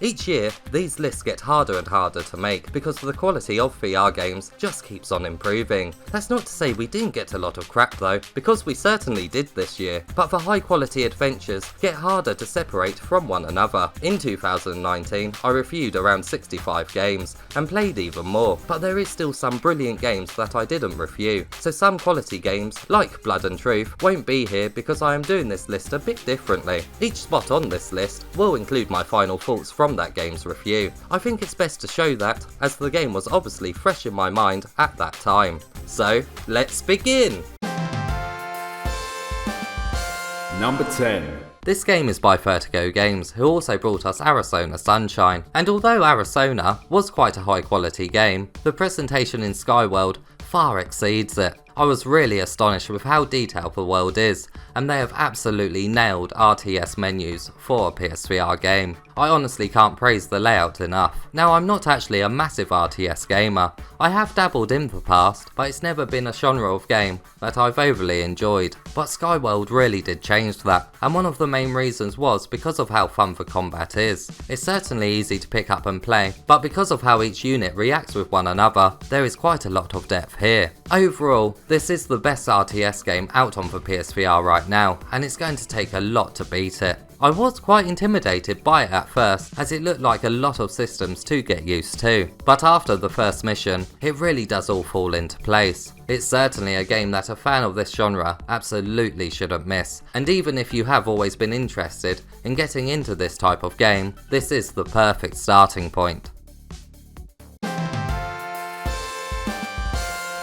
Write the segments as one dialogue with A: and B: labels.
A: Each year, these lists get harder and harder to make because the quality of VR games just keeps on improving. That's not to say we didn't get a lot of crap though, because we certainly did this year, but the high quality adventures get harder to separate from one another. In 2019, I reviewed around 65 games, and played even more, but there is still some brilliant games that I didn't review, so some quality games, like Blood and Truth, won't be here because I am doing this list a bit differently. Each spot on this list will include my final thoughts from that game's review. I think it's best to show that, as the game was obviously fresh in my mind at that time. So, let's begin!
B: Number 10.
A: This game is by Vertigo Games, who also brought us Arizona Sunshine, and although Arizona was quite a high quality game, the presentation in Skyworld far exceeds it. I was really astonished with how detailed the world is, and they have absolutely nailed RTS menus for a PSVR game. I honestly can't praise the layout enough. Now, I'm not actually a massive RTS gamer. I have dabbled in the past, but it's never been a genre of game that I've overly enjoyed. But Skyworld really did change that, and one of the main reasons was because of how fun the combat is. It's certainly easy to pick up and play, but because of how each unit reacts with one another, there is quite a lot of depth here. Overall, this is the best RTS game out on the PSVR right now, and it's going to take a lot to beat it. I was quite intimidated by it at first, as it looked like a lot of systems to get used to, but after the first mission, it really does all fall into place. It's certainly a game that a fan of this genre absolutely shouldn't miss, and even if you have always been interested in getting into this type of game, this is the perfect starting point.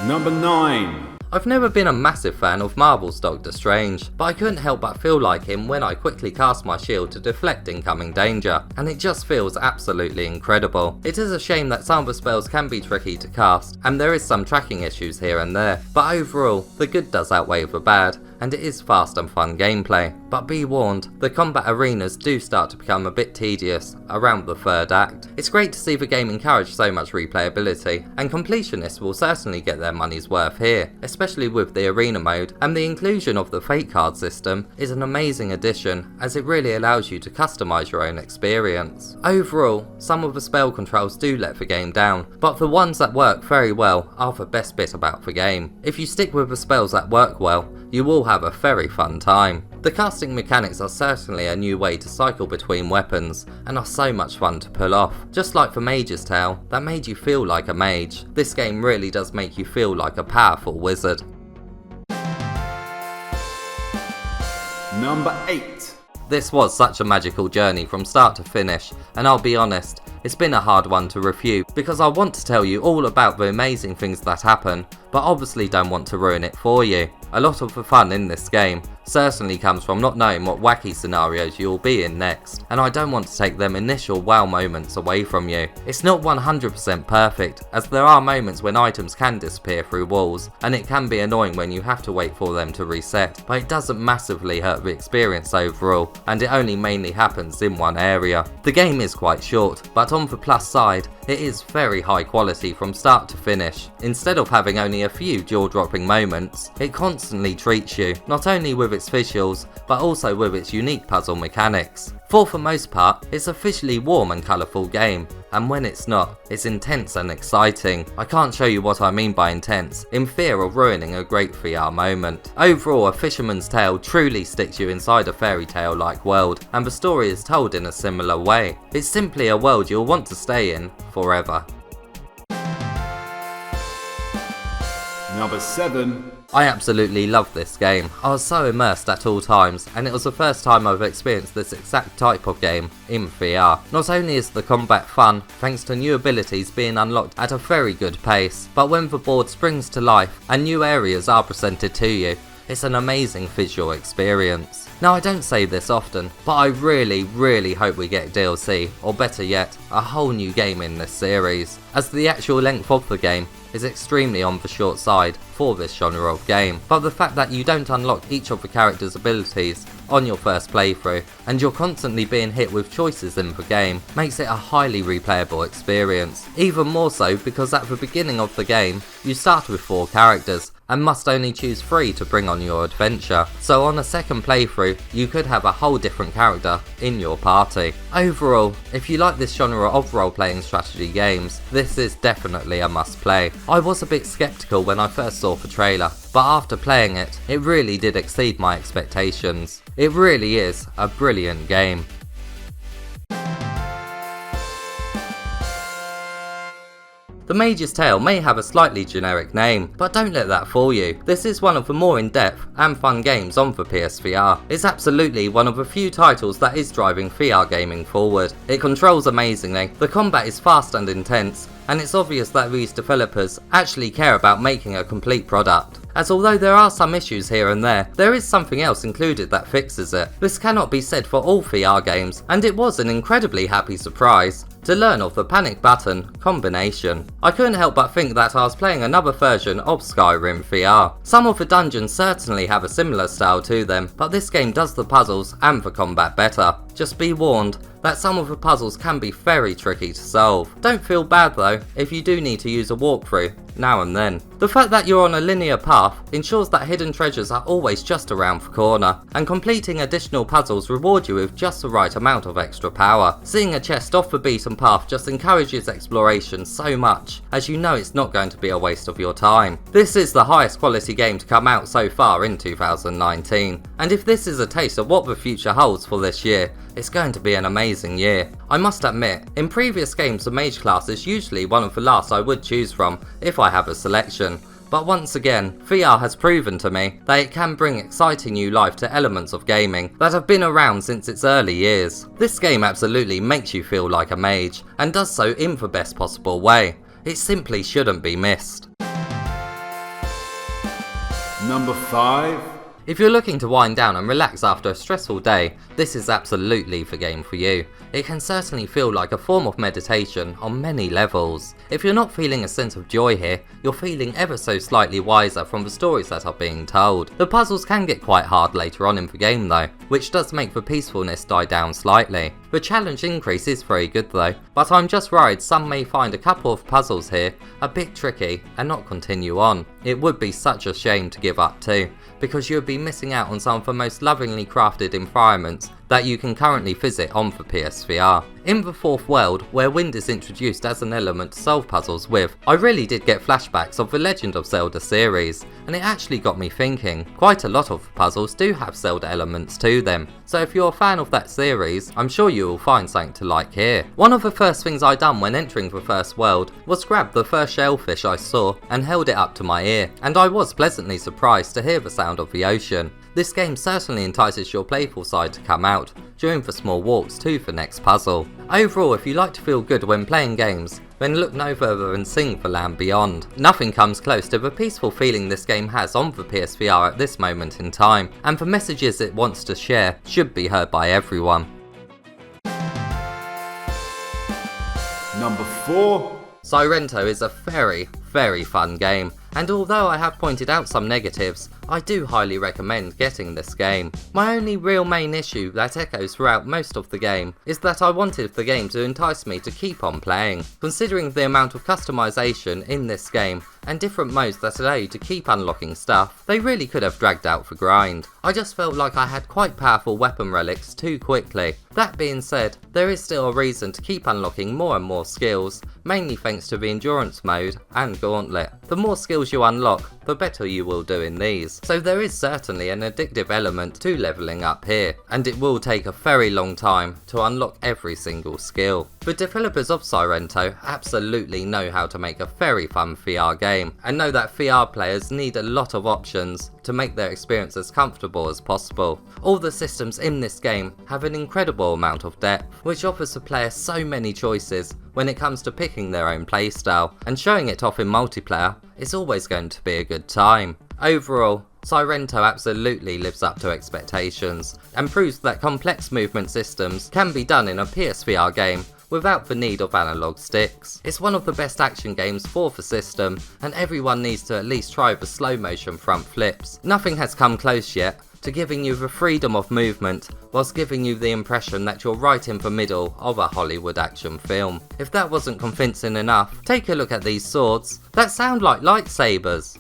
B: Number 9.
A: I've never been a massive fan of Marvel's Doctor Strange, but I couldn't help but feel like him when I quickly cast my shield to deflect incoming danger, and it just feels absolutely incredible. It is a shame that some of the spells can be tricky to cast, and there is some tracking issues here and there, but overall, the good does outweigh the bad, and it is fast and fun gameplay. But be warned, the combat arenas do start to become a bit tedious around the third act. It's great to see the game encourage so much replayability, and completionists will certainly get their money's worth here, especially with the arena mode, and the inclusion of the fate card system is an amazing addition, as it really allows you to customise your own experience. Overall, some of the spell controls do let the game down, but the ones that work very well are the best bit about the game. If you stick with the spells that work well, you will have a very fun time. The casting mechanics are certainly a new way to cycle between weapons, and are so much fun to pull off. Just like the Mage's Tale, that made you feel like a mage, this game really does make you feel like a powerful wizard.
B: Number 8.
A: This was such a magical journey from start to finish, and I'll be honest, it's been a hard one to review because I want to tell you all about the amazing things that happen, but obviously don't want to ruin it for you. A lot of the fun in this game certainly comes from not knowing what wacky scenarios you will be in next, and I don't want to take them initial wow moments away from you. It's not 100% perfect, as there are moments when items can disappear through walls, and it can be annoying when you have to wait for them to reset, but it doesn't massively hurt the experience overall, and it only mainly happens in one area. The game is quite short, but on the plus side, it is very high quality from start to finish. Instead of having only a few jaw-dropping moments, it constantly treats you, not only with its visuals, but also with its unique puzzle mechanics. For the most part, it's a visually warm and colourful game, and when it's not, it's intense and exciting. I can't show you what I mean by intense, in fear of ruining a great VR moment. Overall, A Fisherman's Tale truly sticks you inside a fairy tale-like world, and the story is told in a similar way. It's simply a world you'll want to stay in forever.
B: Number 7.
A: I absolutely love this game. I was so immersed at all times, and it was the first time I've experienced this exact type of game in VR. Not only is the combat fun, thanks to new abilities being unlocked at a very good pace, but when the board springs to life and new areas are presented to you, it's an amazing visual experience. Now, I don't say this often, but I really hope we get DLC, or better yet, a whole new game in this series, as the actual length of the game is extremely on the short side for this genre of game, but the fact that you don't unlock each of the character's abilities on your first playthrough, and you're constantly being hit with choices in the game, makes it a highly replayable experience. Even more so because at the beginning of the game, you start with 4 characters, and must only choose 3 to bring on your adventure. So on a second playthrough, you could have a whole different character in your party. Overall, if you like this genre of role-playing strategy games, this is definitely a must-play. I was a bit skeptical when I first saw the trailer, but after playing it, it really did exceed my expectations. It really is a brilliant game. The Mage's Tale may have a slightly generic name, but don't let that fool you. This is one of the more in-depth and fun games on the PSVR. It's absolutely one of the few titles that is driving VR gaming forward. It controls amazingly, the combat is fast and intense, and it's obvious that these developers actually care about making a complete product. As although there are some issues here and there is something else included that fixes it. This cannot be said for all VR games, and it was an incredibly happy surprise to learn of the panic button combination. I couldn't help but think that I was playing another version of Skyrim VR. Some of the dungeons certainly have a similar style to them, but this game does the puzzles and the combat better. Just be warned that some of the puzzles can be very tricky to solve. Don't feel bad though if you do need to use a walkthrough now and then. The fact that you're on a linear path ensures that hidden treasures are always just around the corner, and completing additional puzzles reward you with just the right amount of extra power. Seeing a chest off the beaten path just encourages exploration so much, as you know it's not going to be a waste of your time. This is the highest quality game to come out so far in 2019, and if this is a taste of what the future holds for this year, it's going to be an amazing year. I must admit, in previous games the mage class is usually one of the last I would choose from if I have a selection, but once again, VR has proven to me that it can bring exciting new life to elements of gaming that have been around since its early years. This game absolutely makes you feel like a mage, and does so in the best possible way. It simply shouldn't be missed.
B: Number 5.
A: If you're looking to wind down and relax after a stressful day, this is absolutely the game for you. It can certainly feel like a form of meditation on many levels. If you're not feeling a sense of joy here, you're feeling ever so slightly wiser from the stories that are being told. The puzzles can get quite hard later on in the game though, which does make the peacefulness die down slightly. The challenge increase is very good though, but I'm just worried some may find a couple of puzzles here a bit tricky and not continue on. It would be such a shame to give up too, because you would be missing out on some of the most lovingly crafted environments that you can currently visit on the PSVR. In the fourth world, where wind is introduced as an element to solve puzzles with, I really did get flashbacks of the Legend of Zelda series, and it actually got me thinking. Quite a lot of the puzzles do have Zelda elements to them, so if you're a fan of that series, I'm sure you will find something to like here. One of the first things I done when entering the first world was grab the first shellfish I saw and held it up to my ear, and I was pleasantly surprised to hear the sound of the ocean. This game certainly entices your playful side to come out during the small walks to the next puzzle. Overall, if you like to feel good when playing games, then look no further than Sing for Land Beyond. Nothing comes close to the peaceful feeling this game has on the PSVR at this moment in time, and the messages it wants to share should be heard by everyone.
B: Number 4.
A: Sirento is a very fun game, and although I have pointed out some negatives, I do highly recommend getting this game. My only real main issue that echoes throughout most of the game is that I wanted the game to entice me to keep on playing. Considering the amount of customization in this game and different modes that allow you to keep unlocking stuff, they really could have dragged out the grind. I just felt like I had quite powerful weapon relics too quickly. That being said, there is still a reason to keep unlocking more and more skills, mainly thanks to the endurance mode and gauntlet. The more skills you unlock, the better you will do in these. So there is certainly an addictive element to leveling up here, and it will take a very long time to unlock every single skill. The developers of Sirento absolutely know how to make a very fun VR game, and know that VR players need a lot of options to make their experience as comfortable as possible. All the systems in this game have an incredible amount of depth, which offers the player so many choices when it comes to picking their own playstyle, and showing it off in multiplayer is always going to be a good time. Overall, Sirento absolutely lives up to expectations, and proves that complex movement systems can be done in a PSVR game without the need of analog sticks. It's one of the best action games for the system, and everyone needs to at least try the slow motion front flips. Nothing has come close yet to giving you the freedom of movement whilst giving you the impression that you're right in the middle of a Hollywood action film. If that wasn't convincing enough, take a look at these swords that sound like lightsabers.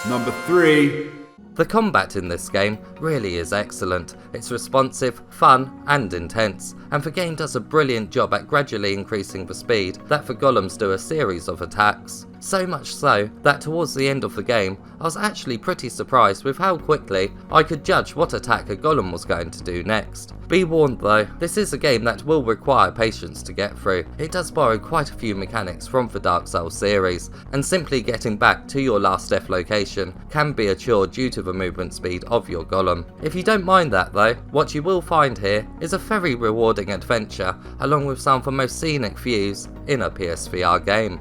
B: Number 3.
A: The combat in this game really is excellent. It's responsive, fun and intense, and the game does a brilliant job at gradually increasing the speed that the golems do a series of attacks. So much so that towards the end of the game I was actually pretty surprised with how quickly I could judge what attack a golem was going to do next. Be warned though, this is a game that will require patience to get through. It does borrow quite a few mechanics from the Dark Souls series, and simply getting back to your last death location can be a chore due to the movement speed of your golem. If you don't mind that though, what you will find here is a very rewarding adventure along with some of the most scenic views in a PSVR game.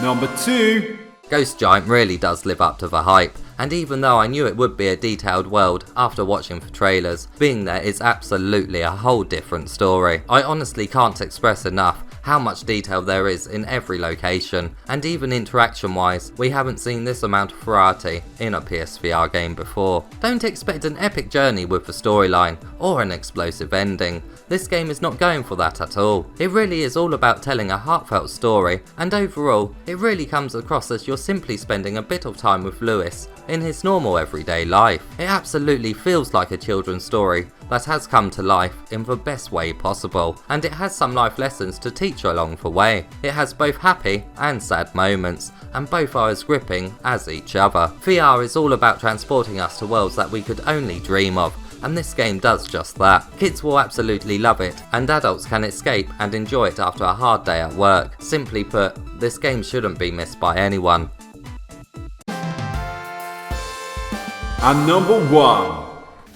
B: Number 2.
A: Ghost Giant really does live up to the hype, and even though I knew it would be a detailed world after watching the trailers, being there is absolutely a whole different story. I honestly can't express enough how much detail there is in every location, and even interaction wise, we haven't seen this amount of variety in a PSVR game before. Don't expect an epic journey with the storyline or an explosive ending. This game is not going for that at all. It really is all about telling a heartfelt story, and overall, it really comes across as you're simply spending a bit of time with Lewis in his normal everyday life. It absolutely feels like a children's story that has come to life in the best way possible, and it has some life lessons to teach along the way. It has both happy and sad moments, and both are as gripping as each other. VR is all about transporting us to worlds that we could only dream of, and this game does just that. Kids will absolutely love it, and adults can escape and enjoy it after a hard day at work. Simply put, this game shouldn't be missed by anyone.
B: And number 1.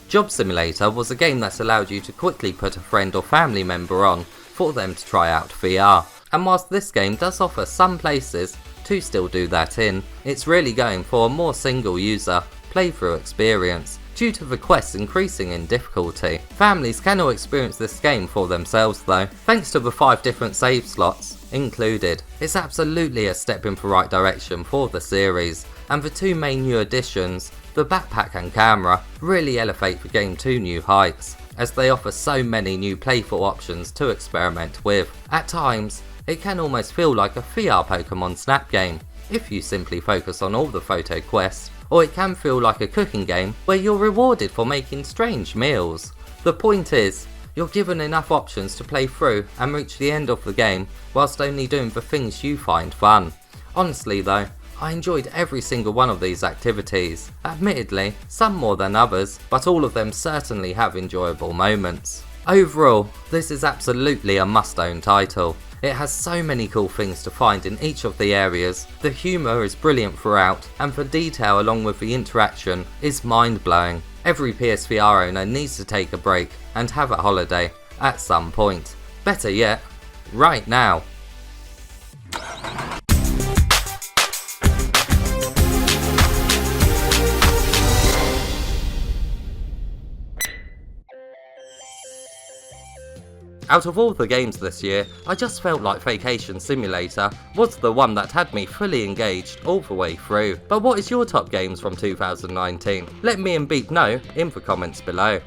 A: Job Simulator was a game that allowed you to quickly put a friend or family member on for them to try out VR. And whilst this game does offer some places to still do that in, it's really going for a more single user playthrough experience due to the quests increasing in difficulty. Families can all experience this game for themselves though, thanks to the 5 different save slots included. It's absolutely a step in the right direction for the series, and the 2 main new additions, the backpack and camera, really elevate the game to new heights, as they offer so many new playful options to experiment with. At times, it can almost feel like a VR Pokemon Snap game, if you simply focus on all the photo quests, or it can feel like a cooking game where you're rewarded for making strange meals. The point is, you're given enough options to play through and reach the end of the game whilst only doing the things you find fun. Honestly though, I enjoyed every single one of these activities. Admittedly, some more than others, but all of them certainly have enjoyable moments. Overall, this is absolutely a must-own title. It has so many cool things to find in each of the areas, the humour is brilliant throughout, and the detail along with the interaction is mind-blowing. Every PSVR owner needs to take a break and have a holiday at some point. Better yet, right now. Out of all the games this year, I just felt like Vacation Simulator was the one that had me fully engaged all the way through. But what is your top games from 2019? Let me and Beat know in the comments below.